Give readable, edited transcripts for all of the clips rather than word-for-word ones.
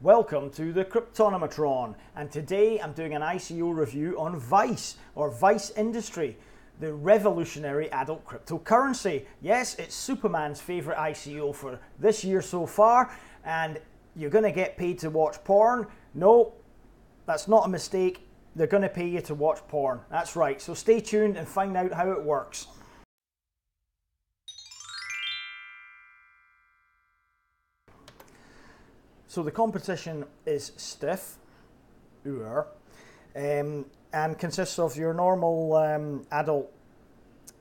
Welcome to the Cryptonomatron, and today I'm doing an ICO review on Vice, or Vice Industry, the revolutionary adult cryptocurrency. Yes, it's Superman's favourite ICO for this year so far, and you're going to get paid to watch porn. No, that's not a mistake. They're going to pay you to watch porn. That's right, so stay tuned and find out how it works. So the competition is stiff, and consists of your normal adult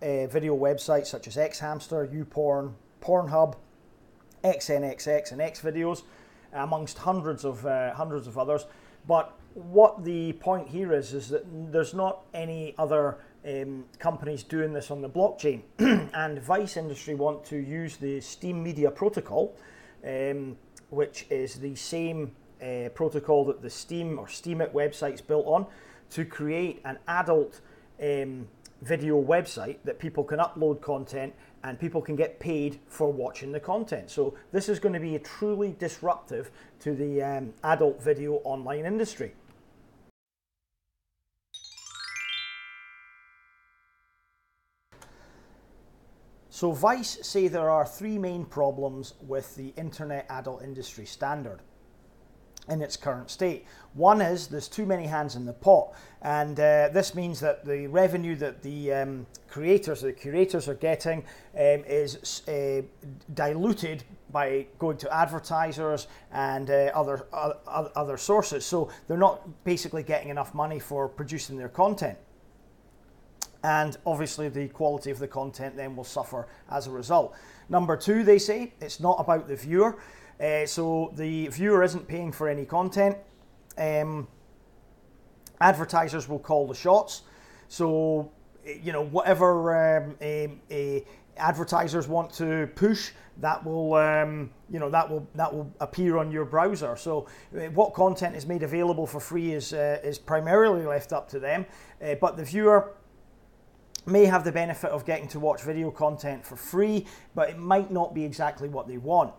video websites such as Xhamster, YouPorn, Pornhub, XNXX and Xvideos, amongst hundreds of others. But what the point here is that there's not any other companies doing this on the blockchain, and Vice Industry want to use the Steem Media Protocol, which is the same protocol that the Steem or Steemit website's built on, to create an adult video website that people can upload content and people can get paid for watching the content. So this is going to be truly disruptive to the adult video online industry. So Vice say there are three main problems with the internet adult industry standard in its current state. One is there's too many hands in the pot, and this means that the revenue that the creators, the curators are getting is diluted by going to advertisers and other sources. So they're not basically getting enough money for producing their content. And obviously the quality of the content then will suffer as a result. Number two, they say, it's not about the viewer. So the viewer isn't paying for any content. Advertisers will call the shots. So, you know, whatever advertisers want to push, that will, that will appear on your browser. So what content is made available for free is primarily left up to them. But the viewer may have the benefit of getting to watch video content for free, but it might not be exactly what they want.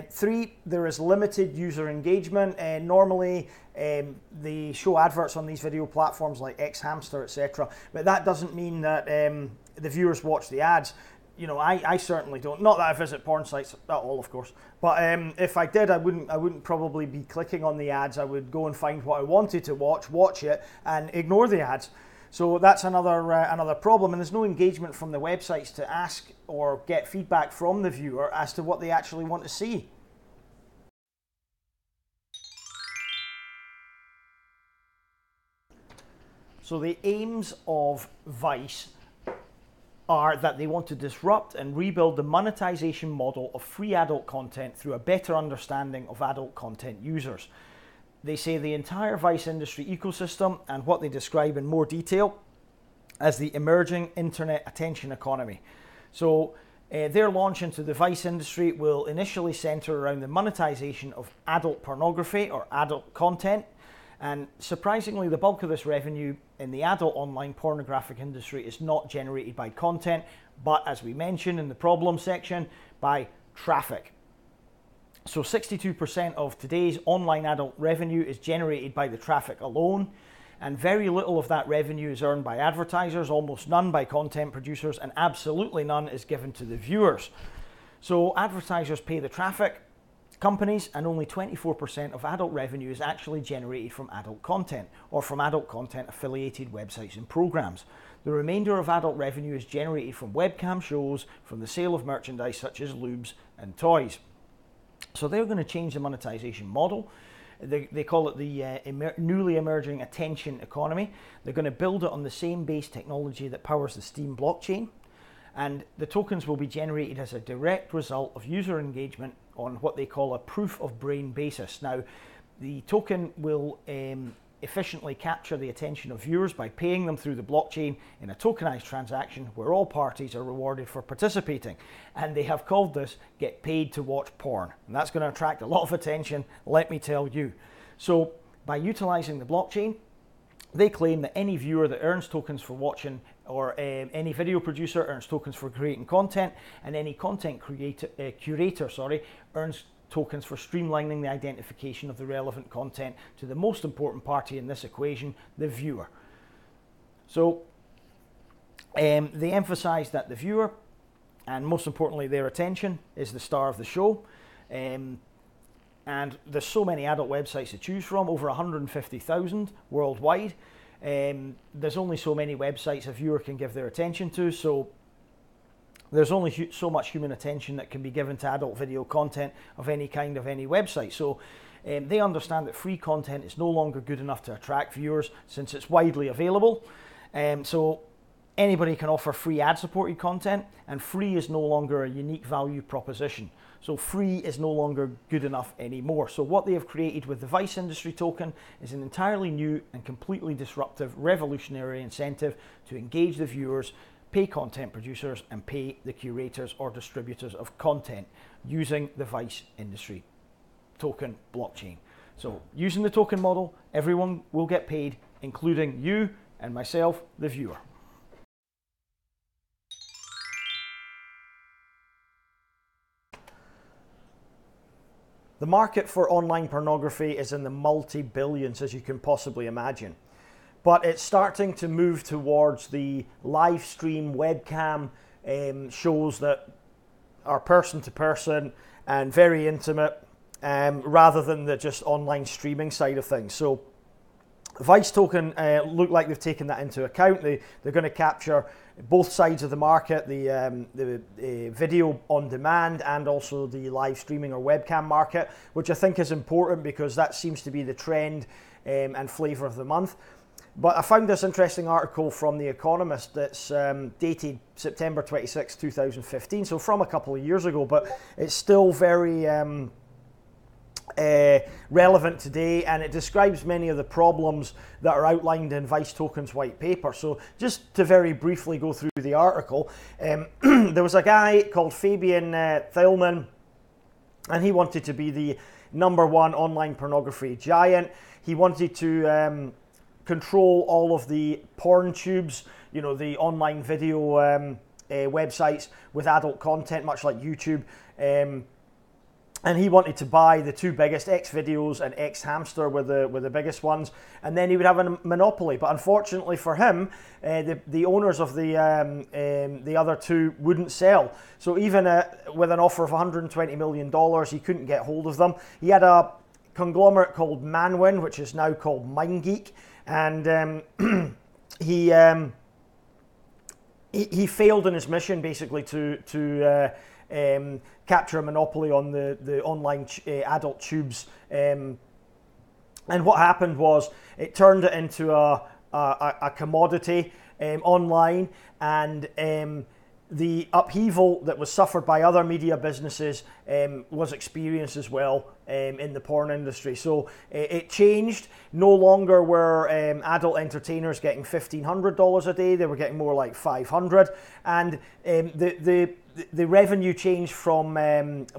Three, there is limited user engagement. Normally, they show adverts on these video platforms like Xhamster, etc. But that doesn't mean that the viewers watch the ads. You know, I certainly don't. Not that I visit porn sites at all, of course. But if I did, I wouldn't probably be clicking on the ads. I would go and find what I wanted to watch it, and ignore the ads. So that's another problem, and there's no engagement from the websites to ask or get feedback from the viewer as to what they actually want to see. So the aims of Vice are that they want to disrupt and rebuild the monetization model of free adult content through a better understanding of adult content users. They say the entire Vice industry ecosystem, and what they describe in more detail as the emerging internet attention economy. So their launch into the Vice industry will initially center around the monetization of adult pornography or adult content. And surprisingly, the bulk of this revenue in the adult online pornographic industry is not generated by content, but as we mentioned in the problem section, by traffic. So 62% of today's online adult revenue is generated by the traffic alone, and very little of that revenue is earned by advertisers, almost none by content producers, and absolutely none is given to the viewers. So advertisers pay the traffic companies, and only 24% of adult revenue is actually generated from adult content or from adult content affiliated websites and programs. The remainder of adult revenue is generated from webcam shows, from the sale of merchandise such as lubes and toys. So they're going to change the monetization model. They call it the newly emerging attention economy. They're going to build it on the same base technology that powers the Steem blockchain. And the tokens will be generated as a direct result of user engagement on what they call a proof of brain basis. Now, the token will efficiently capture the attention of viewers by paying them through the blockchain in a tokenized transaction where all parties are rewarded for participating. And they have called this "get paid to watch porn." And that's going to attract a lot of attention, let me tell you. So by utilizing the blockchain, they claim that any viewer that earns tokens for watching, or any video producer earns tokens for creating content, and any content curator earns tokens for streamlining the identification of the relevant content to the most important party in this equation, the viewer. So they emphasize that the viewer, and most importantly their attention, is the star of the show. And there's so many adult websites to choose from, over 150,000 worldwide. There's only so many websites a viewer can give their attention to, so there's only so much human attention that can be given to adult video content of any kind of any website. So they understand that free content is no longer good enough to attract viewers since it's widely available. So anybody can offer free ad-supported content, and free is no longer a unique value proposition. So free is no longer good enough anymore. So what they have created with the Vice Industry Token is an entirely new and completely disruptive, revolutionary incentive to engage the viewers, pay content producers, and pay the curators or distributors of content using the Vice Industry Token blockchain. So using the token model, everyone will get paid, including you and myself, the viewer. The market for online pornography is in the multi-billions, as you can possibly imagine. But it's starting to move towards the live stream webcam shows that are person to person and very intimate, rather than the just online streaming side of things. So Vice Token look like they've taken that into account. They're going to capture both sides of the market, the video on demand and also the live streaming or webcam market, which I think is important because that seems to be the trend and flavour of the month. But I found this interesting article from The Economist that's dated September 26, 2015, so from a couple of years ago, but it's still very relevant today, and it describes many of the problems that are outlined in Vice Token's white paper. So just to very briefly go through the article, there was a guy called Fabian Thielman, and he wanted to be the #1 online pornography giant. He wanted to control all of the porn tubes, you know, the online video websites with adult content, much like YouTube. And he wanted to buy the two biggest, Xvideos and Xhamster were the biggest ones, and then he would have a monopoly. But unfortunately for him, the owners of the other two wouldn't sell. So even with an offer of $120 million, he couldn't get hold of them. He had a conglomerate called Manwin, which is now called MindGeek, and he failed in his mission basically to capture a monopoly on the online adult tubes, and what happened was it turned it into a commodity online, and the upheaval that was suffered by other media businesses was experienced as well in the porn industry. So it changed. No longer were adult entertainers getting $1,500 a day; they were getting more like $500, and the revenue changed from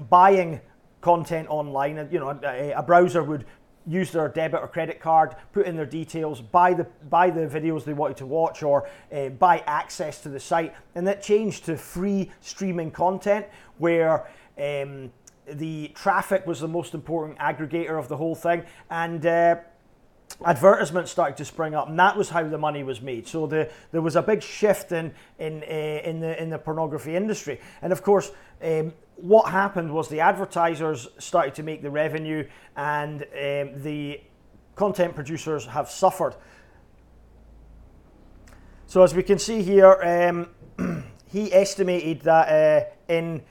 buying content online. You know, a browser would use their debit or credit card, put in their details, buy the videos they wanted to watch, or buy access to the site, and that changed to free streaming content, where the traffic was the most important aggregator of the whole thing, and advertisements started to spring up, and that was how the money was made. So there was a big shift in the pornography industry, and of course, what happened was the advertisers started to make the revenue, and the content producers have suffered. So as we can see here, he estimated that in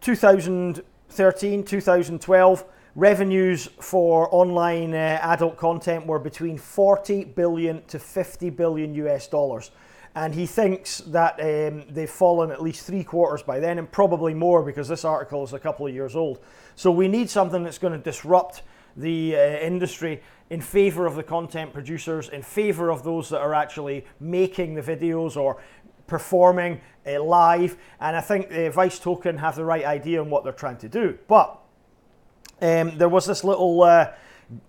2013, 2012, revenues for online adult content were between 40 billion to 50 billion US dollars. And he thinks that they've fallen at least 3/4 by then, and probably more because this article is a couple of years old. So we need something that's going to disrupt the industry in favor of the content producers, in favor of those that are actually making the videos or performing live. And I think Vice Token have the right idea on what they're trying to do. But there was this little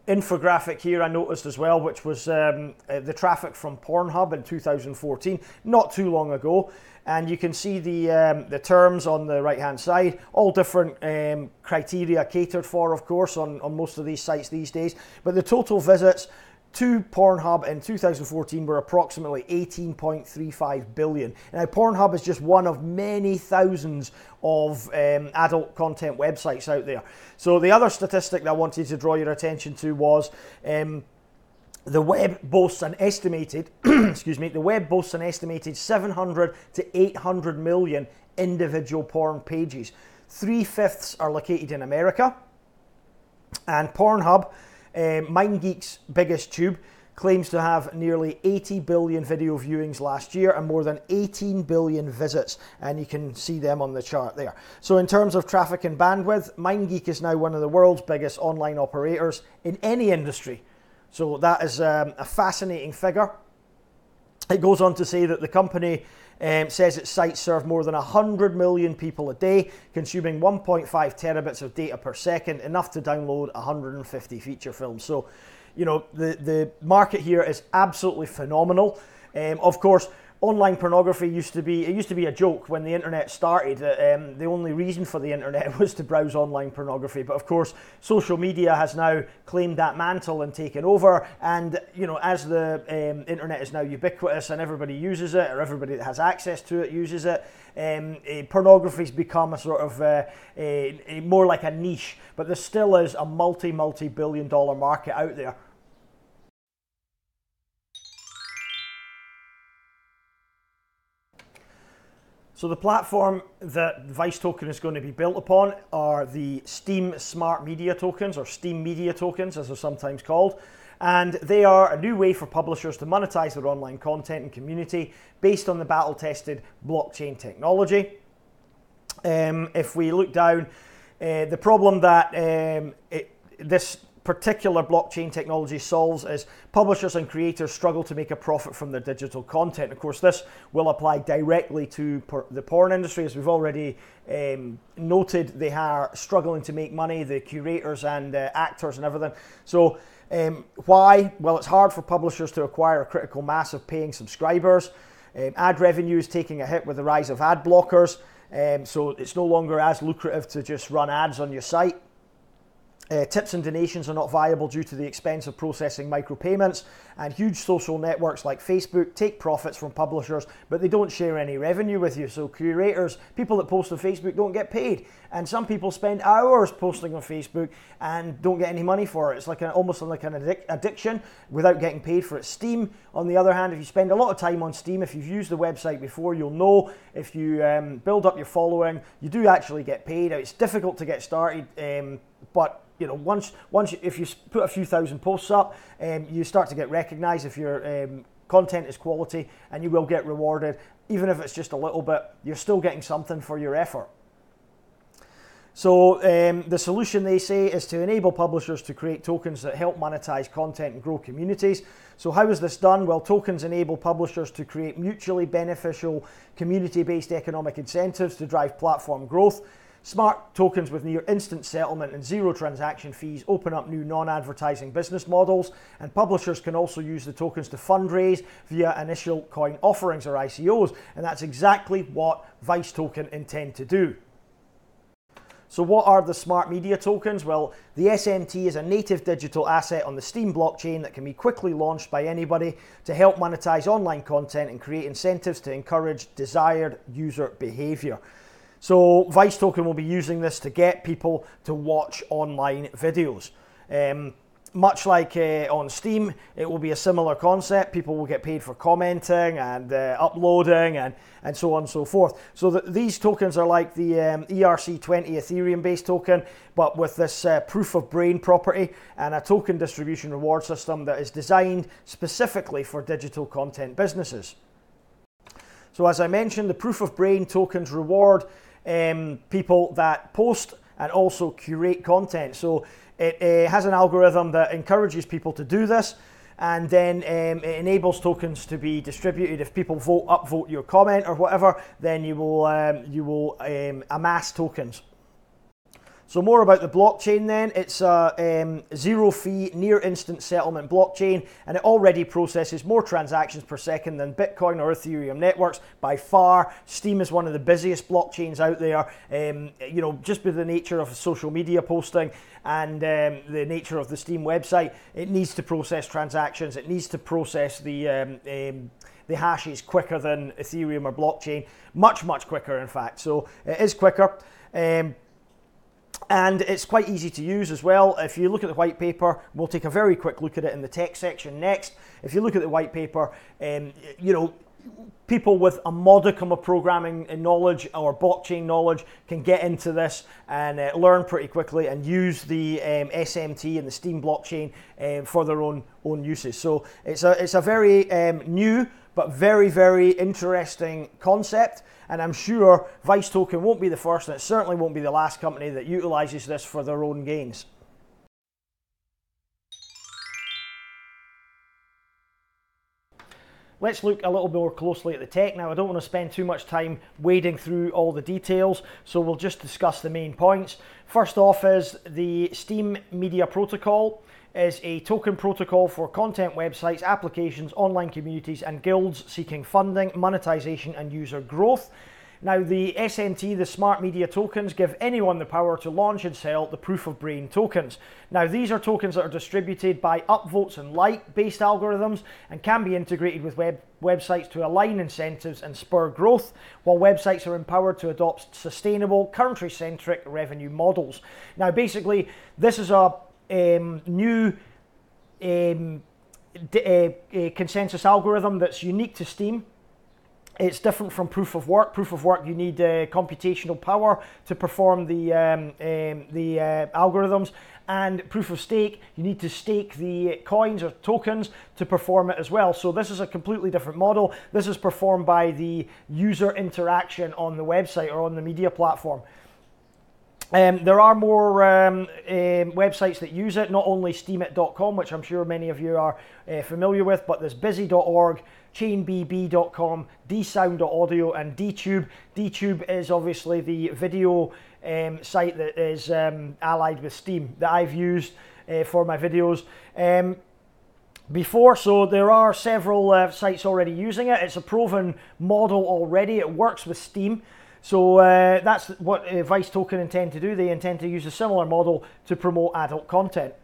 infographic here I noticed as well, which was the traffic from Pornhub in 2014, not too long ago. And you can see the terms on the right hand side, all different criteria catered for, of course, on most of these sites these days. But the total visits to Pornhub in 2014 were approximately 18.35 billion. Now, Pornhub is just one of many thousands of adult content websites out there. So the other statistic that I wanted to draw your attention to was the web boasts an estimated, the web boasts an estimated 700 to 800 million individual porn pages. 3/5 are located in America, and Pornhub, MindGeek's biggest tube, claims to have nearly 80 billion video viewings last year and more than 18 billion visits, and you can see them on the chart there. So in terms of traffic and bandwidth, MindGeek is now one of the world's biggest online operators in any industry. So that is a fascinating figure. It goes on to say that the company says its sites serve more than 100 million people a day, consuming 1.5 terabits of data per second, enough to download 150 feature films. So, you know, the market here is absolutely phenomenal. Of course, online pornography used to be a joke when the internet started. The only reason for the internet was to browse online pornography. But of course, social media has now claimed that mantle and taken over. And you know, as the internet is now ubiquitous and everybody uses it, or everybody that has access to it uses it, pornography's become a sort of a more like a niche. But there still is a multi-billion-dollar market out there. So the platform that Vice Token is going to be built upon are the Steem Smart Media Tokens, or Steem Media Tokens as they're sometimes called. And they are a new way for publishers to monetize their online content and community based on the battle-tested blockchain technology. If we look down, the problem that this particular blockchain technology solves is publishers and creators struggle to make a profit from their digital content. Of course, this will apply directly to the porn industry. As we've already noted, they are struggling to make money, the curators and actors and everything. So why? Well, it's hard for publishers to acquire a critical mass of paying subscribers. Ad revenue is taking a hit with the rise of ad blockers. So it's no longer as lucrative to just run ads on your site. Tips and donations are not viable due to the expense of processing micropayments, and huge social networks like Facebook take profits from publishers, but they don't share any revenue with you. So curators, people that post on Facebook, don't get paid, and some people spend hours posting on Facebook and don't get any money for it. It's like almost like an addiction without getting paid for it. Steem, on the other hand, if you spend a lot of time on Steem, if you've used the website before, you'll know if you build up your following, you do actually get paid. It's difficult to get started, but you know, once if you put a few thousand posts up, you start to get recognized if your content is quality, and you will get rewarded. Even if it's just a little bit, you're still getting something for your effort. So the solution, they say, is to enable publishers to create tokens that help monetize content and grow communities. So how is this done? Well, tokens enable publishers to create mutually beneficial community-based economic incentives to drive platform growth. Smart tokens with near instant settlement and zero transaction fees open up new non-advertising business models, and publishers can also use the tokens to fundraise via initial coin offerings, or ICOs, and that's exactly what Vice Token intend to do. So what are the smart media tokens? Well, the SMT is a native digital asset on the Steem blockchain that can be quickly launched by anybody to help monetize online content and create incentives to encourage desired user behavior. So Vice Token will be using this to get people to watch online videos. Much like on Steem, it will be a similar concept. People will get paid for commenting and uploading and so on and so forth. So these tokens are like the ERC20 Ethereum-based token, but with this proof of brain property and a token distribution reward system that is designed specifically for digital content businesses. So as I mentioned, the proof of brain tokens reward people that post and also curate content. So it has an algorithm that encourages people to do this, and then it enables tokens to be distributed. If people upvote your comment or whatever, then you will amass tokens. So more about the blockchain then. It's a zero fee, near instant settlement blockchain, and it already processes more transactions per second than Bitcoin or Ethereum networks by far. Steem is one of the busiest blockchains out there, you know, just with the nature of social media posting and the nature of the Steem website. It needs to process transactions, it needs to process the hashes quicker than Ethereum or blockchain, much quicker in fact. So it is quicker. And it's quite easy to use as well. If you look at the white paper, we'll take a very quick look at it in the text section next. If you look at the white paper, you know, people with a modicum of programming knowledge or blockchain knowledge can get into this and learn pretty quickly and use the SMT and the Steem blockchain for their own uses. So it's a very new but very interesting concept, and I'm sure Vice Token won't be the first, and it certainly won't be the last company that utilizes this for their own gains. Let's look a little more closely at the tech now. I don't want to spend too much time wading through all the details, so we'll just discuss the main points. First off is the Steem Media Protocol is a token protocol for content websites, applications, online communities, and guilds seeking funding, monetization, and user growth. Now, the SMT, the Smart Media Tokens, give anyone the power to launch and sell the Proof of Brain tokens. Now, these are tokens that are distributed by upvotes and like-based algorithms and can be integrated with websites to align incentives and spur growth, while websites are empowered to adopt sustainable, country-centric revenue models. Now, basically, this is a new consensus algorithm that's unique to Steem. It's different from proof of work. Proof of work, you need computational power to perform the algorithms, and proof of stake, you need to stake the coins or tokens to perform it as well. So this is a completely different model. This is performed by the user interaction on the website or on the media platform. There are more websites that use it, not only steemit.com, which I'm sure many of you are familiar with, but there's busy.org, chainbb.com, dsound.audio, and dtube. Dtube is obviously the video site that is allied with Steem that I've used for my videos before. So there are several sites already using it. It's a proven model already. It works with Steem. So that's what Vice Token intend to do. They intend to use a similar model to promote adult content.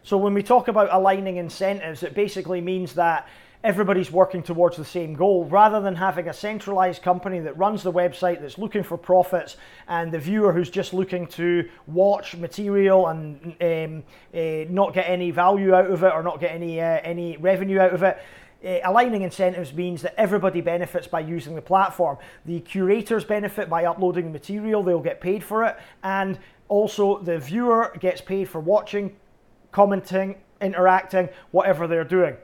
So when we talk about aligning incentives, it basically means that everybody's working towards the same goal, rather than having a centralized company that runs the website that's looking for profits and the viewer who's just looking to watch material and not get any value out of it or not get any revenue out of it. Aligning incentives means that everybody benefits by using the platform. The curators benefit by uploading the material, they'll get paid for it, and also the viewer gets paid for watching, commenting, interacting, whatever they're doing.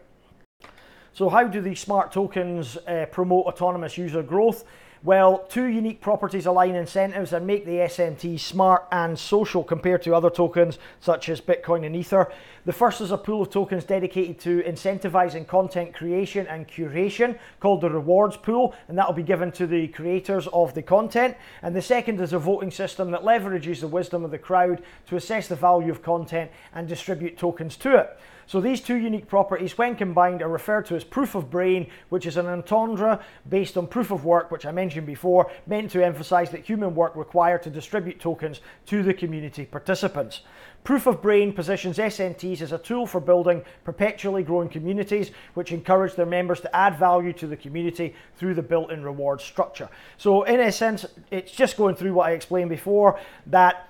So how do these smart tokens promote autonomous user growth? Well, two unique properties align incentives and make the SMT smart and social compared to other tokens such as Bitcoin and Ether. The first is a pool of tokens dedicated to incentivizing content creation and curation called the rewards pool, and that will be given to the creators of the content. And the second is a voting system that leverages the wisdom of the crowd to assess the value of content and distribute tokens to it. So these two unique properties, when combined, are referred to as proof of brain, which is an entendre based on proof of work, which I mentioned before, meant to emphasize that human work required to distribute tokens to the community participants. Proof of brain positions SMTs as a tool for building perpetually growing communities, which encourage their members to add value to the community through the built-in reward structure. So in a sense, it's just going through what I explained before, that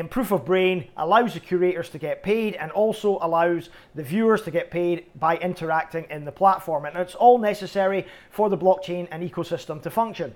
proof of brain allows the curators to get paid and also allows the viewers to get paid by interacting in the platform. And it's all necessary for the blockchain and ecosystem to function.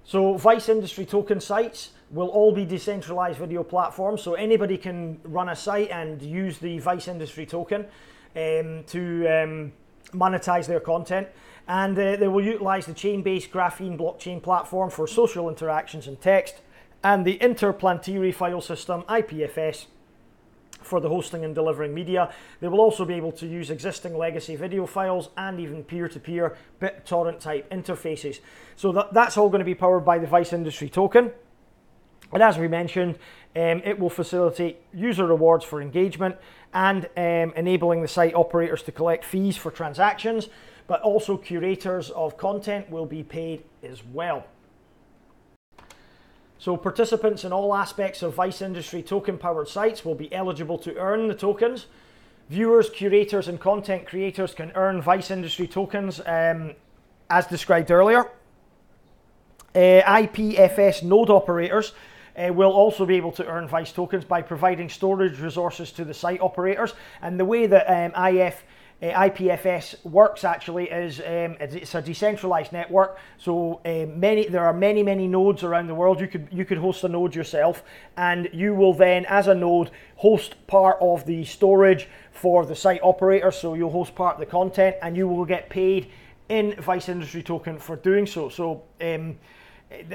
So Vice Industry Token sites will all be decentralized video platforms. So anybody can run a site and use the Vice Industry Token to monetize their content. And they will utilize the chain-based graphene blockchain platform for social interactions and text, and the interplanetary file system, IPFS, for the hosting and delivering media. They will also be able to use existing legacy video files and even peer-to-peer BitTorrent type interfaces. So that's all going to be powered by the Vice Industry Token. And as we mentioned, it will facilitate user rewards for engagement and enabling the site operators to collect fees for transactions, but also curators of content will be paid as well. So participants in all aspects of Vice Industry Token powered sites will be eligible to earn the tokens. Viewers, curators and content creators can earn Vice Industry Tokens as described earlier. IPFS node operators will also be able to earn Vice tokens by providing storage resources to the site operators. And the way that IPFS works actually is it's a decentralized network. So there are many nodes around the world. You could host a node yourself, and you will then, as a node, host part of the storage for the site operator. So you'll host part of the content, and you will get paid in Vice Industry Token for doing so. So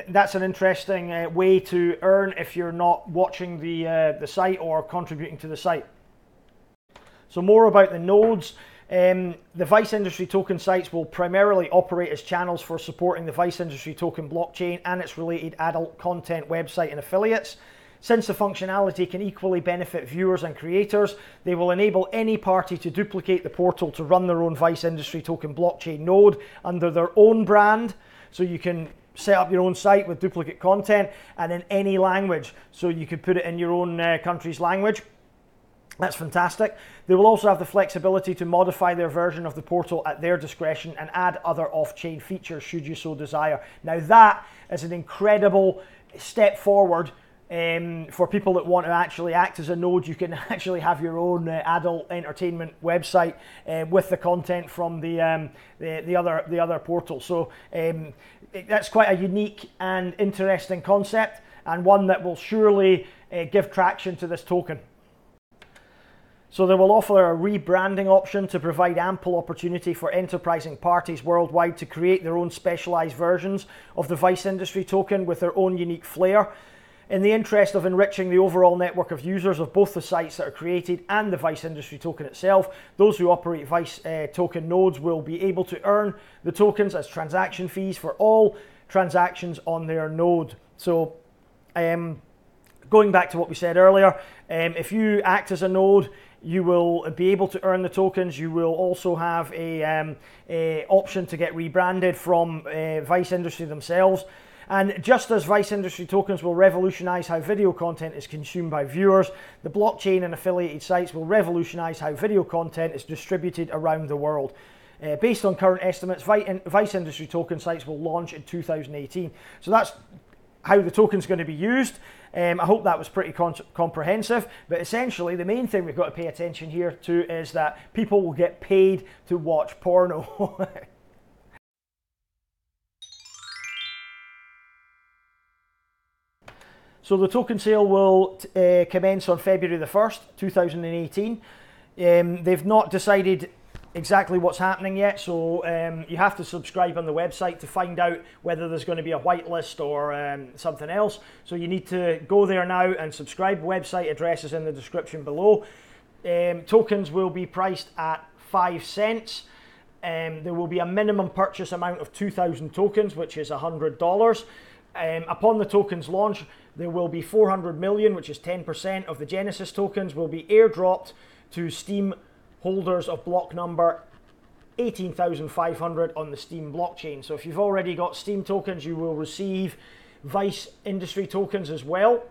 that's an interesting way to earn if you're not watching the site or contributing to the site. So more about the nodes. The Vice Industry Token sites will primarily operate as channels for supporting the Vice Industry Token blockchain and its related adult content website and affiliates. Since the functionality can equally benefit viewers and creators, they will enable any party to duplicate the portal to run their own Vice Industry Token blockchain node under their own brand. So you can set up your own site with duplicate content and in any language. So you could put it in your own country's language. That's fantastic. They will also have the flexibility to modify their version of the portal at their discretion and add other off-chain features should you so desire. Now that is an incredible step forward for people that want to actually act as a node. You can actually have your own adult entertainment website with the content from the other portal. So that's quite a unique and interesting concept, and one that will surely give traction to this token. So they will offer a rebranding option to provide ample opportunity for enterprising parties worldwide to create their own specialized versions of the Vice Industry Token with their own unique flair. In the interest of enriching the overall network of users of both the sites that are created and the Vice Industry Token itself, those who operate Vice token nodes will be able to earn the tokens as transaction fees for all transactions on their node. So going back to what we said earlier, if you act as a node, you will be able to earn the tokens. You will also have a option to get rebranded from Vice Industry themselves. And just as Vice Industry Tokens will revolutionize how video content is consumed by viewers, the blockchain and affiliated sites will revolutionize how video content is distributed around the world. Based on current estimates, Vice Industry Token sites will launch in 2018. So that's how the token's going to be used. I hope that was pretty comprehensive, but essentially the main thing we've got to pay attention here to is that people will get paid to watch porno. So the token sale will commence on February the 1st, 2018. They've not decided exactly what's happening yet, so you have to subscribe on the website to find out whether there's going to be a whitelist or something else. So you need to go there now and subscribe. Website address is in the description below. Tokens will be priced at 5 cents. There will be a minimum purchase amount of 2,000 tokens, which is $100. Upon the token's launch, there will be 400 million, which is 10% of the Genesis tokens, will be airdropped to Steem holders of block number 18,500 on the Steem blockchain. So if you've already got Steem tokens, you will receive Vice Industry tokens as well.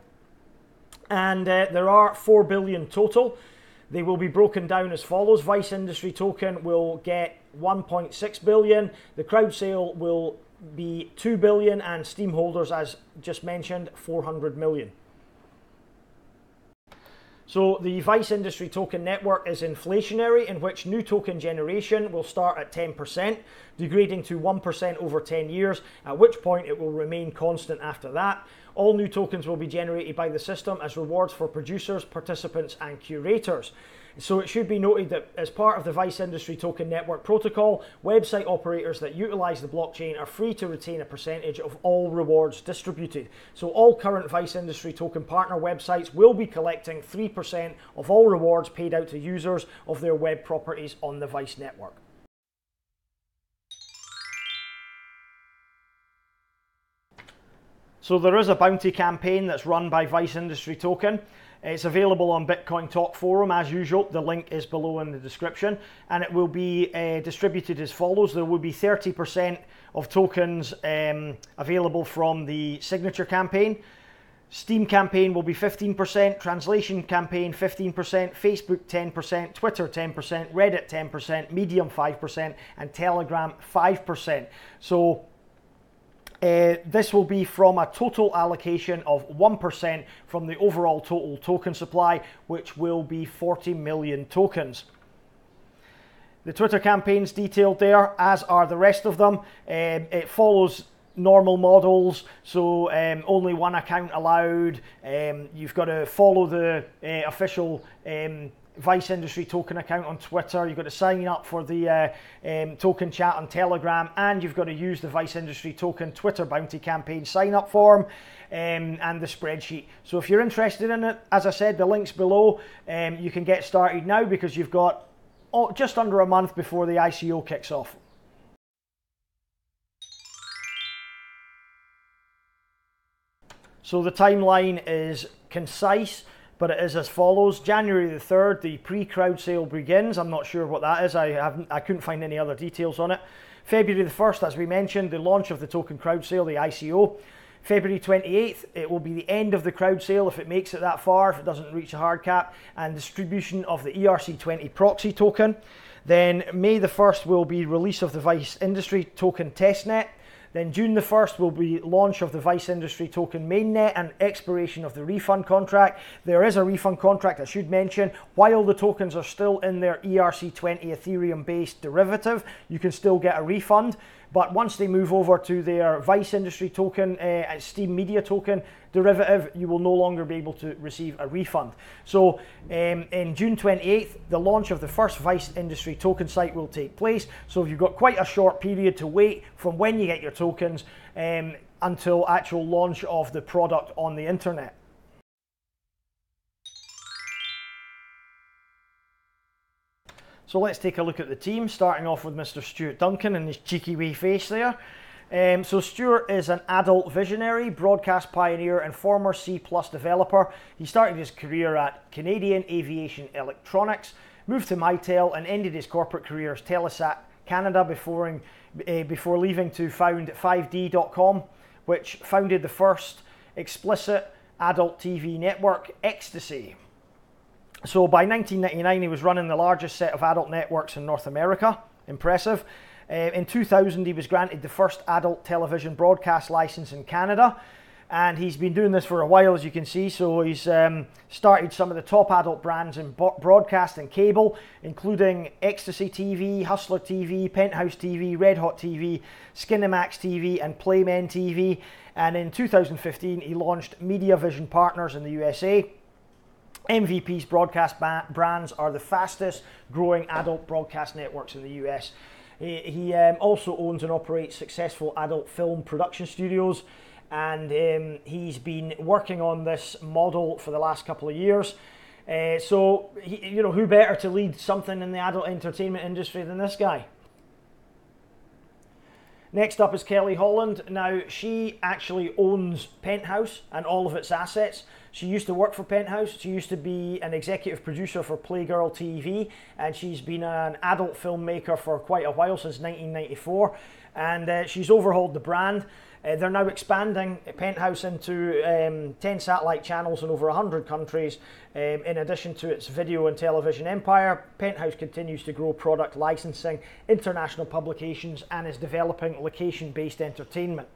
And there are 4 billion total. They will be broken down as follows. Vice Industry token will get 1.6 billion. The crowd sale will be 2 billion, and Steem holders, as just mentioned, 400 million. So the Vice Industry Token network is inflationary, in which new token generation will start at 10%, degrading to 1% over 10 years, at which point it will remain constant after that. All new tokens will be generated by the system as rewards for producers, participants, and curators. So it should be noted that as part of the Vice Industry Token Network protocol, website operators that utilize the blockchain are free to retain a percentage of all rewards distributed. So all current Vice Industry Token partner websites will be collecting 3% of all rewards paid out to users of their web properties on the Vice network. So there is a bounty campaign that's run by Vice Industry Token. It's available on Bitcoin Talk Forum as usual. The link is below in the description, and it will be distributed as follows. There will be 30% of tokens available from the signature campaign. Steem campaign will be 15%, translation campaign 15%, Facebook 10%, Twitter 10%, Reddit 10%, Medium 5%, and Telegram 5%. So this will be from a total allocation of 1% from the overall total token supply, which will be 40 million tokens. The Twitter campaign's detailed there, as are the rest of them. It follows normal models, so only one account allowed. You've got to follow the official Vice Industry Token account on Twitter. You've got to sign up for the token chat on Telegram, and you've got to use the Vice Industry Token Twitter bounty campaign sign up form and the spreadsheet. So if you're interested in it, as I said, the link's below. You can get started now because you've got just under a month before the ICO kicks off. So the timeline is concise, but it is as follows. January the 3rd, the pre-crowd sale begins. I'm not sure what that is. I couldn't find any other details on it. February the 1st, as we mentioned, the launch of the token crowd sale, the ICO. February 28th, it will be the end of the crowd sale if it makes it that far, if it doesn't reach a hard cap, and distribution of the ERC20 proxy token. Then May the 1st will be release of the Vice Industry Token testnet. Then June the 1st will be launch of the Vice Industry Token mainnet and expiration of the refund contract. There is a refund contract, I should mention. While the tokens are still in their ERC20 Ethereum-based derivative, you can still get a refund. But once they move over to their Vice Industry Token, Steem Media Token derivative, you will no longer be able to receive a refund. So in June 28th, the launch of the first Vice Industry Token site will take place. So you've got quite a short period to wait from when you get your tokens until actual launch of the product on the internet. So let's take a look at the team, starting off with Mr. Stuart Duncan and his cheeky wee face there. So Stuart is an adult visionary, broadcast pioneer and former C+ developer. He started his career at Canadian Aviation Electronics, moved to Mitel and ended his corporate career as Telesat Canada before leaving to found 5D.com, which founded the first explicit adult TV network, Ecstasy. So by 1999, he was running the largest set of adult networks in North America. Impressive. In 2000, he was granted the first adult television broadcast license in Canada. And he's been doing this for a while, as you can see. So he's started some of the top adult brands in broadcast and cable, including Ecstasy TV, Hustler TV, Penthouse TV, Red Hot TV, Skinemax TV, and Playmen TV. And in 2015, he launched Media Vision Partners in the USA. MVP's broadcast brands are the fastest growing adult broadcast networks in the US. He also owns and operates successful adult film production studios, and he's been working on this model for the last couple of years. So, who better to lead something in the adult entertainment industry than this guy? Next up is Kelly Holland. Now, she actually owns Penthouse and all of its assets. She used to work for Penthouse. She used to be an executive producer for Playgirl TV, and she's been an adult filmmaker for quite a while, since 1994. And she's overhauled the brand. They're now expanding Penthouse into 10 satellite channels in over 100 countries. In addition to its video and television empire, Penthouse continues to grow product licensing, international publications, and is developing location-based entertainment.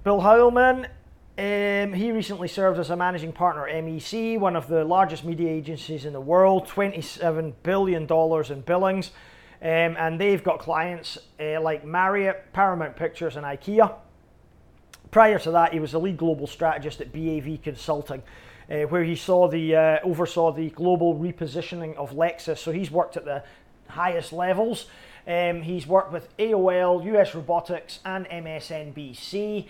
Bill Heilman, he recently served as a managing partner at MEC, one of the largest media agencies in the world, $27 billion in billings. and they've got clients like Marriott, Paramount Pictures and IKEA. Prior to that, he was the lead global strategist at BAV Consulting, where he oversaw the global repositioning of Lexus. So he's worked at the highest levels. He's worked with AOL, US Robotics and MSNBC.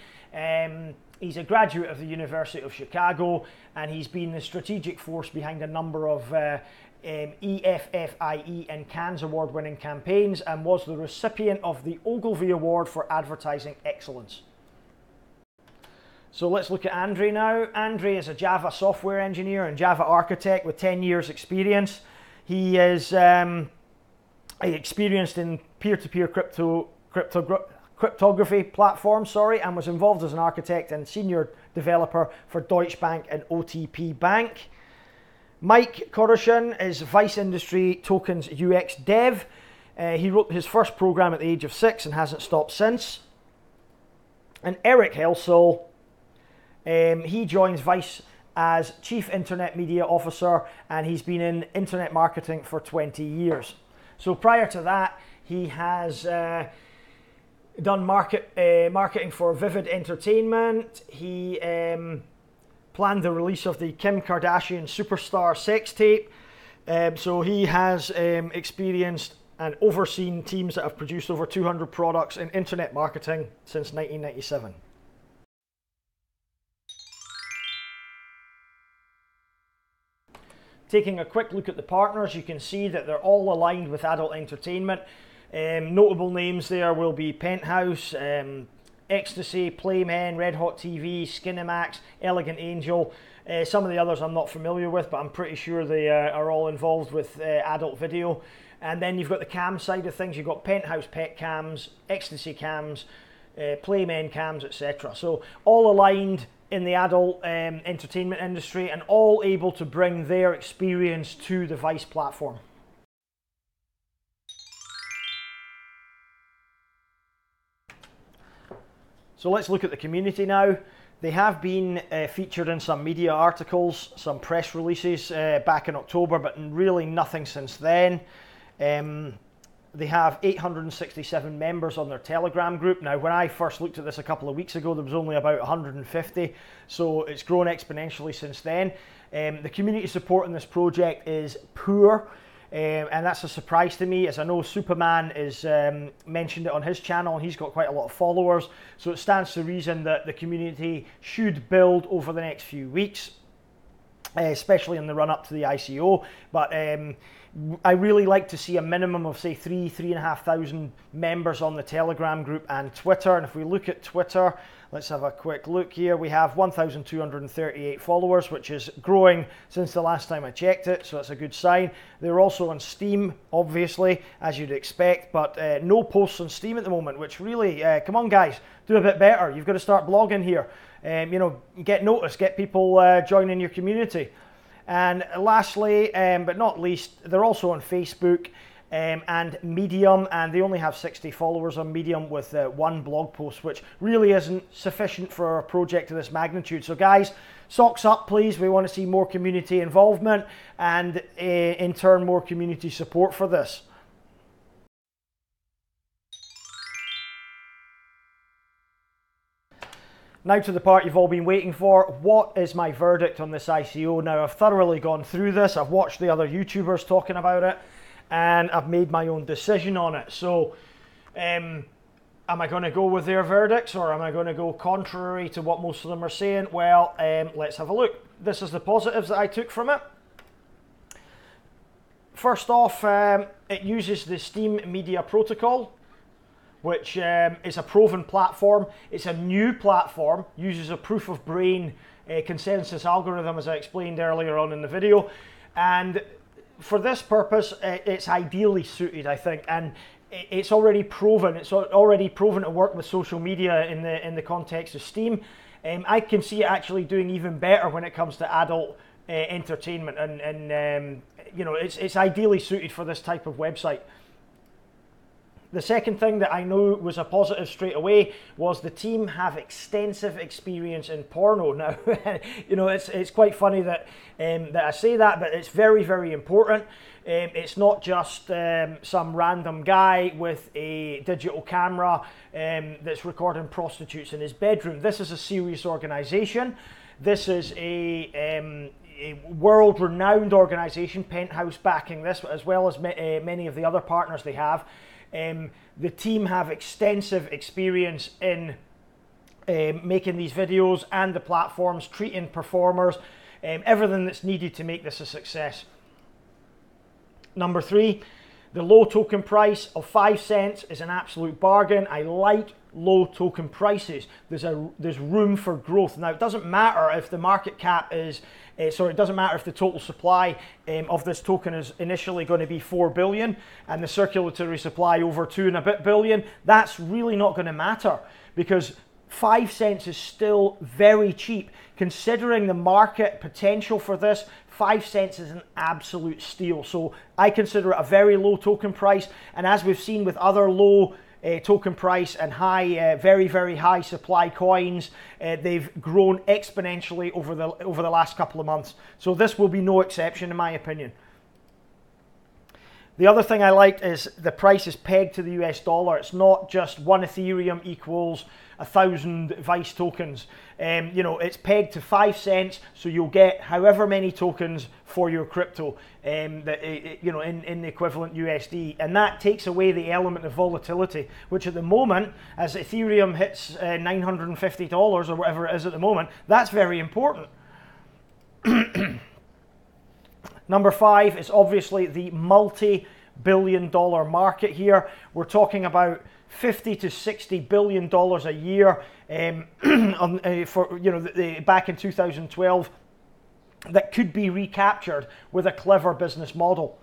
He's a graduate of the University of Chicago, and he's been the strategic force behind a number of EFFIE and Cannes award-winning campaigns, and was the recipient of the Ogilvy Award for Advertising Excellence. So let's look at Andre now. Andre is a Java software engineer and Java architect with 10 years experience. He is experienced in peer-to-peer cryptography platforms, and was involved as an architect and senior developer for Deutsche Bank and OTP Bank. Mike Koroshin is Vice Industry Tokens UX Dev. He wrote his first program at the age of 6 and hasn't stopped since. And Eric Helsel, he joins Vice as Chief Internet Media Officer, and he's been in internet marketing for 20 years. So prior to that, he has done marketing for Vivid Entertainment. He planned the release of the Kim Kardashian Superstar sex tape. So he has experienced and overseen teams that have produced over 200 products in internet marketing since 1997. Taking a quick look at the partners, you can see that they're all aligned with adult entertainment. Notable names there will be Penthouse, Ecstasy, Playmen, Red Hot TV, Skinemax, Elegant Angel. Some of the others I'm not familiar with, but I'm pretty sure they are all involved with adult video. And then you've got the cam side of things. You've got Penthouse Pet Cams, Ecstasy Cams, Playmen Cams, etc. So all aligned in the adult entertainment industry, and all able to bring their experience to the Vice platform. So let's look at the community now. They have been featured in some media articles, some press releases back in October, but really nothing since then. They have 867 members on their Telegram group. Now, when I first looked at this a couple of weeks ago, there was only about 150, so it's grown exponentially since then. The community support in this project is poor, and that's a surprise to me, as I know Superman is mentioned it on his channel, and he's got quite a lot of followers, so it stands to reason that the community should build over the next few weeks, especially in the run-up to the ICO. But I really like to see a minimum of, say, 3,500 members on the Telegram group and Twitter. And if we look at Twitter, let's have a quick look here. We have 1,238 followers, which is growing since the last time I checked it, so that's a good sign. They're also on Steem, obviously, as you'd expect, but no posts on Steem at the moment, which really, come on guys, do a bit better. You've got to start blogging here. You know, get noticed, get people joining your community. And lastly, but not least, they're also on Facebook and Medium, and they only have 60 followers on Medium with one blog post, which really isn't sufficient for a project of this magnitude. So guys, socks up please. We want to see more community involvement and in turn more community support for this. Now to the part you've all been waiting for. What is my verdict on this ICO? Now, I've thoroughly gone through this. I've watched the other YouTubers talking about it, and I've made my own decision on it. So, am I going to go with their verdicts, or am I going to go contrary to what most of them are saying? Well, let's have a look. This is the positives that I took from it. First off, it uses the Steem Media Protocol, which is a proven platform. It's a new platform, uses a proof of brain consensus algorithm, as I explained earlier on in the video. And for this purpose, it's ideally suited, I think. And it's already proven. It's already proven to work with social media in the context of Steem. I can see it actually doing even better when it comes to adult entertainment. And you know, it's ideally suited for this type of website. The second thing that I knew was a positive straight away was the team have extensive experience in porno. Now, you know, it's quite funny that that I say that, but it's very, very important. It's not just some random guy with a digital camera that's recording prostitutes in his bedroom. This is a serious organization. This is a world-renowned organization, Penthouse backing this, as well as many of the other partners they have. The team have extensive experience in making these videos and the platforms, treating performers, everything that's needed to make this a success. Number 3, the low token price of 5 cents is an absolute bargain. I like low token prices. There's room for growth. Now, it doesn't matter if the market cap is, it doesn't matter if the total supply of this token is initially going to be 4 billion and the circulatory supply over 2 and a bit billion. That's really not going to matter because 5 cents is still very cheap. Considering the market potential for this, 5 cents is an absolute steal. So I consider it a very low token price. And as we've seen with other low token price and high, very, very high supply coins, they've grown exponentially over the last couple of months. So this will be no exception in my opinion. The other thing I liked is the price is pegged to the US dollar. It's not just 1 Ethereum equals 1,000 Vice tokens. You know, it's pegged to 5 cents, so you'll get however many tokens for your crypto, you know, in the equivalent USD, and that takes away the element of volatility, which at the moment, as Ethereum hits $950 or whatever it is at the moment, that's very important. Number 5 is obviously the multi-billion-dollar market here. We're talking about $50 to $60 billion a year for, you know, back in 2012 that could be recaptured with a clever business model.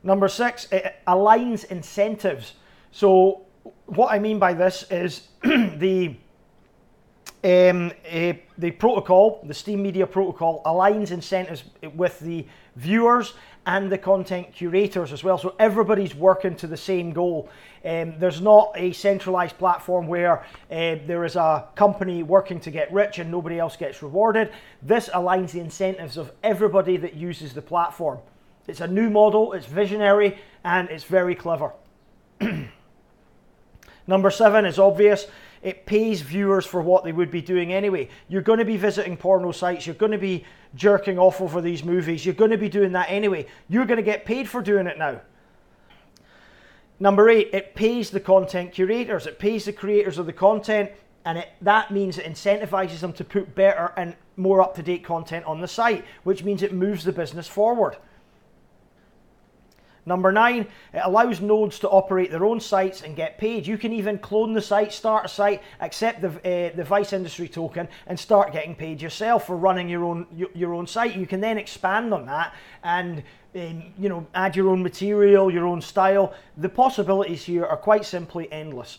Number 6, it aligns incentives. So what I mean by this is the protocol, the Steem Media Protocol, aligns incentives with the viewers and the content curators as well. So everybody's working to the same goal. There's not a centralized platform where there is a company working to get rich and nobody else gets rewarded. This aligns the incentives of everybody that uses the platform. It's a new model, it's visionary, and it's very clever. Number 7 is obvious. It pays viewers for what they would be doing anyway. You're going to be visiting porno sites. You're going to be jerking off over these movies. You're going to be doing that anyway. You're going to get paid for doing it now. Number 8, it pays the content curators. It pays the creators of the content, and that means it incentivizes them to put better and more up-to-date content on the site, which means it moves the business forward. Number 9, it allows nodes to operate their own sites and get paid. You can even clone the site, start a site, accept the Vice Industry token, and start getting paid yourself for running your own site. You can then expand on that and you know, add your own material, your own style. The possibilities here are quite simply endless.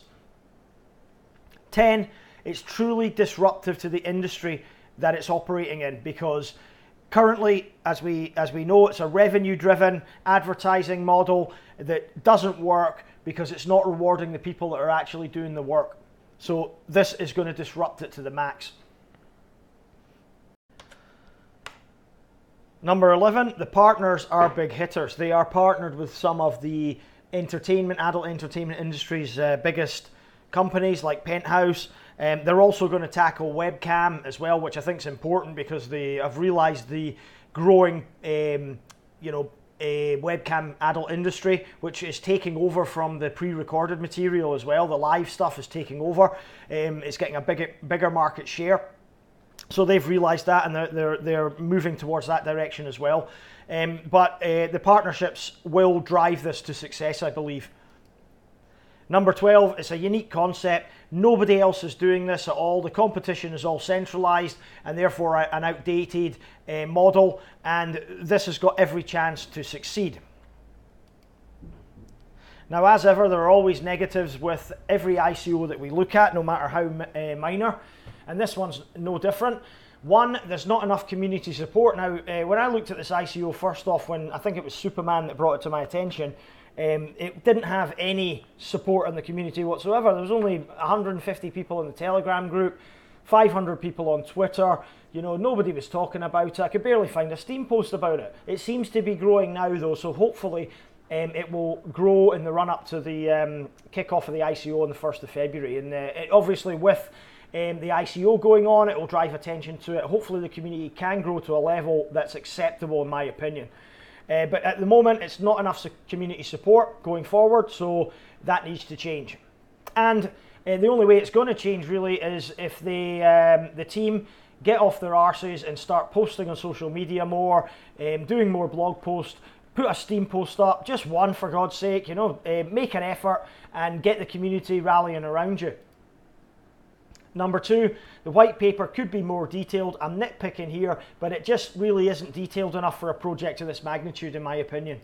10, it's truly disruptive to the industry that it's operating in, because currently, as we know, it's a revenue-driven advertising model that doesn't work because it's not rewarding the people that are actually doing the work. So this is going to disrupt it to the max. Number 11, the partners are big hitters. They are partnered with some of the adult entertainment industry's biggest companies like Penthouse. They're also going to tackle webcam as well, which I think is important because they have realized the growing, webcam adult industry, which is taking over from the pre-recorded material as well. The live stuff is taking over. It's getting a bigger market share. So they've realized that, and they're moving towards that direction as well. But the partnerships will drive this to success, I believe. Number 12, it's a unique concept. Nobody else is doing this at all. The competition is all centralized and therefore an outdated model, and this has got every chance to succeed. Now, as ever, there are always negatives with every ICO that we look at, no matter how minor, and this one's no different. One, there's not enough community support. Now, when I looked at this ICO, first off, when I think it was Superman that brought it to my attention, It didn't have any support in the community whatsoever. There was only 150 people in the Telegram group, 500 people on Twitter. You know, nobody was talking about it. I could barely find a Steem post about it. It seems to be growing now though, so hopefully it will grow in the run-up to the kick-off of the ICO on the 1st of February. And obviously with the ICO going on, it will drive attention to it. Hopefully the community can grow to a level that's acceptable in my opinion. But at the moment, it's not enough community support going forward, so that needs to change. And the only way it's going to change really is if the team get off their arses and start posting on social media more, doing more blog posts, put a Steem post up, just one for God's sake, you know, make an effort and get the community rallying around you. Number 2, the white paper could be more detailed. I'm nitpicking here, but it just really isn't detailed enough for a project of this magnitude, in my opinion.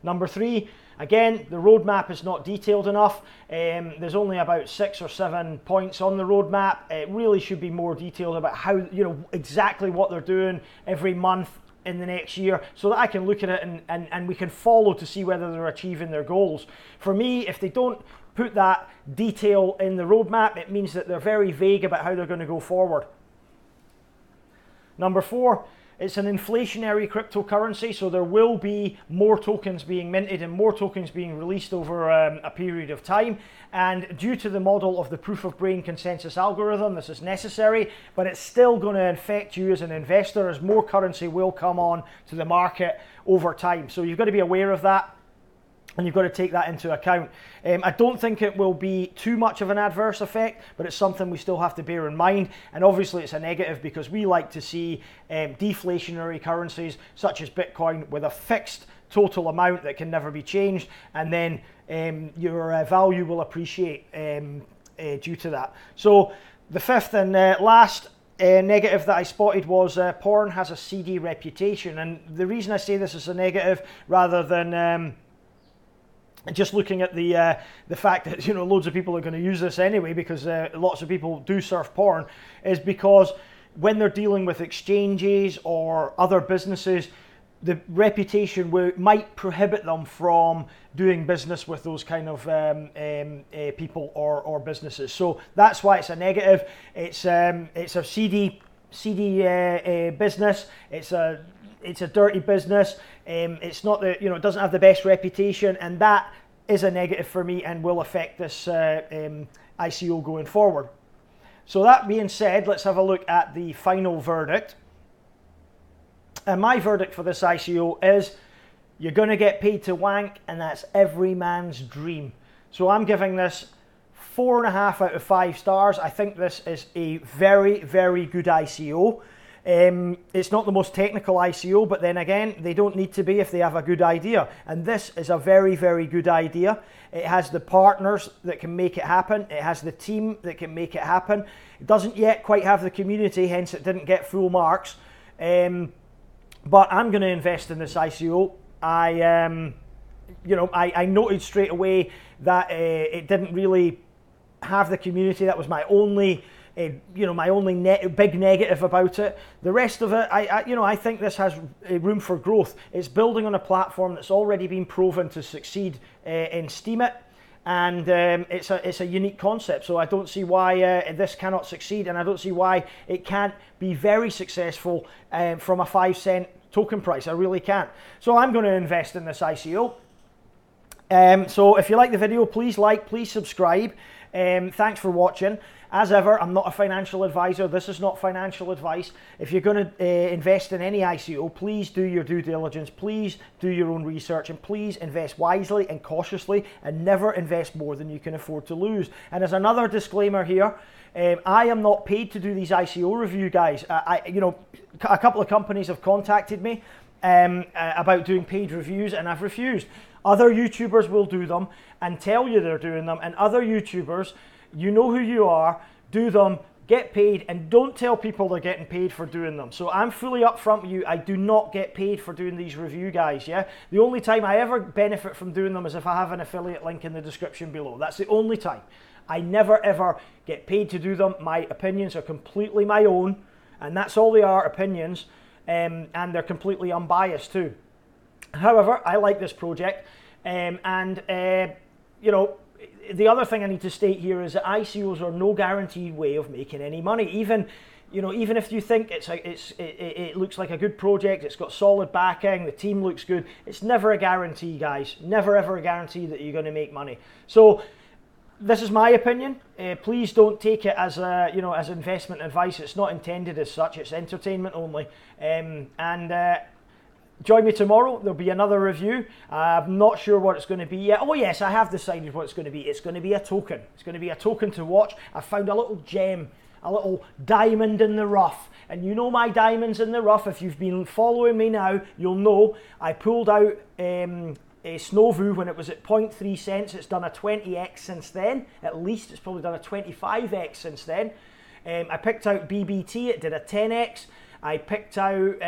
Number 3, again, the roadmap is not detailed enough. There's only about 6 or 7 points on the roadmap. It really should be more detailed about how, you know, exactly what they're doing every month in the next year, so that I can look at it and we can follow to see whether they're achieving their goals. For me, if they don't put that detail in the roadmap, it means that they're very vague about how they're going to go forward. Number 4, it's an inflationary cryptocurrency, so there will be more tokens being minted and more tokens being released over a period of time. And due to the model of the proof of brain consensus algorithm, this is necessary, but it's still going to affect you as an investor, as more currency will come on to the market over time. So you've got to be aware of that, and you've got to take that into account. I don't think it will be too much of an adverse effect, but it's something we still have to bear in mind. And obviously it's a negative because we like to see deflationary currencies such as Bitcoin with a fixed total amount that can never be changed, and then your value will appreciate due to that. So the 5th and last negative that I spotted was porn has a seedy reputation. And the reason I say this is a negative rather than just looking at the fact that, you know, loads of people are going to use this anyway because lots of people do surf porn, is because when they're dealing with exchanges or other businesses, the reputation might prohibit them from doing business with those kind of people or businesses. So that's why it's a negative. It's a seedy business. It's a dirty business. It's not the, you know, it doesn't have the best reputation, and that is a negative for me and will affect this ICO going forward. So that being said, let's have a look at the final verdict. And my verdict for this ICO is you're going to get paid to wank, and that's every man's dream. So I'm giving this 4.5 out of 5 stars. I think this is a very, very good ICO. It's not the most technical ICO, but then again, they don't need to be if they have a good idea. And this is a very, very good idea. It has the partners that can make it happen. It has the team that can make it happen. It doesn't yet quite have the community, hence it didn't get full marks. But I'm going to invest in this ICO. I noted straight away that it didn't really have the community. That was my only big negative about it. The rest of it, I think this has room for growth. It's building on a platform that's already been proven to succeed in Steemit, and it's a unique concept. So I don't see why this cannot succeed, and I don't see why it can't be very successful from a 5 cent token price. I really can't. So I'm going to invest in this ICO. So if you like the video, please like, please subscribe. Thanks for watching. As ever, I'm not a financial advisor. This is not financial advice. If you're going to invest in any ICO, please do your due diligence. Please do your own research, and please invest wisely and cautiously, and never invest more than you can afford to lose. And as another disclaimer here, I am not paid to do these ICO review, guys. A couple of companies have contacted me about doing paid reviews, and I've refused. Other YouTubers will do them and tell you they're doing them, and other YouTubers, you know who you are, do them, get paid, and don't tell people they're getting paid for doing them. So I'm fully upfront with you. I do not get paid for doing these review, guys. Yeah, the only time I ever benefit from doing them is if I have an affiliate link in the description below. That's the only time. I never ever get paid to do them. My opinions are completely my own, and that's all they are, opinions, and they're completely unbiased too. However, I like this project. You know, the other thing I need to state here is that ICOs are no guaranteed way of making any money. Even if you think it looks like a good project, it's got solid backing, the team looks good, it's never a guarantee, guys. Never ever a guarantee that you're going to make money. So this is my opinion. Please don't take it as as investment advice. It's not intended as such. It's entertainment only. Join me tomorrow. There'll be another review. I'm not sure what it's going to be yet. Oh yes, I have decided what it's going to be. It's going to be a token. It's going to be a token to watch. I found a little gem, a little diamond in the rough. And you know my diamonds in the rough. If you've been following me now, you'll know I pulled out a Snowvu when it was at 0.3 cents. It's done a 20x since then. At least it's probably done a 25x since then. I picked out BBT. It did a 10x. I picked out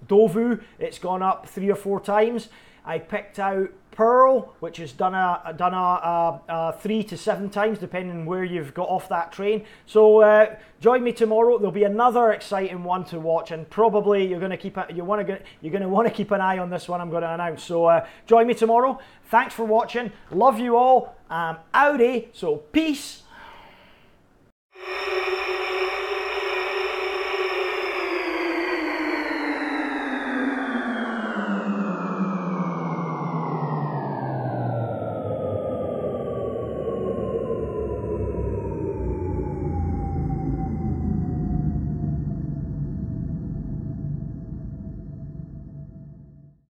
Dovu, it's gone up 3 or 4 times. I picked out Pearl, which has done a 3 to 7 times, depending where you've got off that train. So join me tomorrow. There'll be another exciting one to watch, and probably you're going to want to keep an eye on this one I'm going to announce. So join me tomorrow. Thanks for watching. Love you all. Audi. So peace.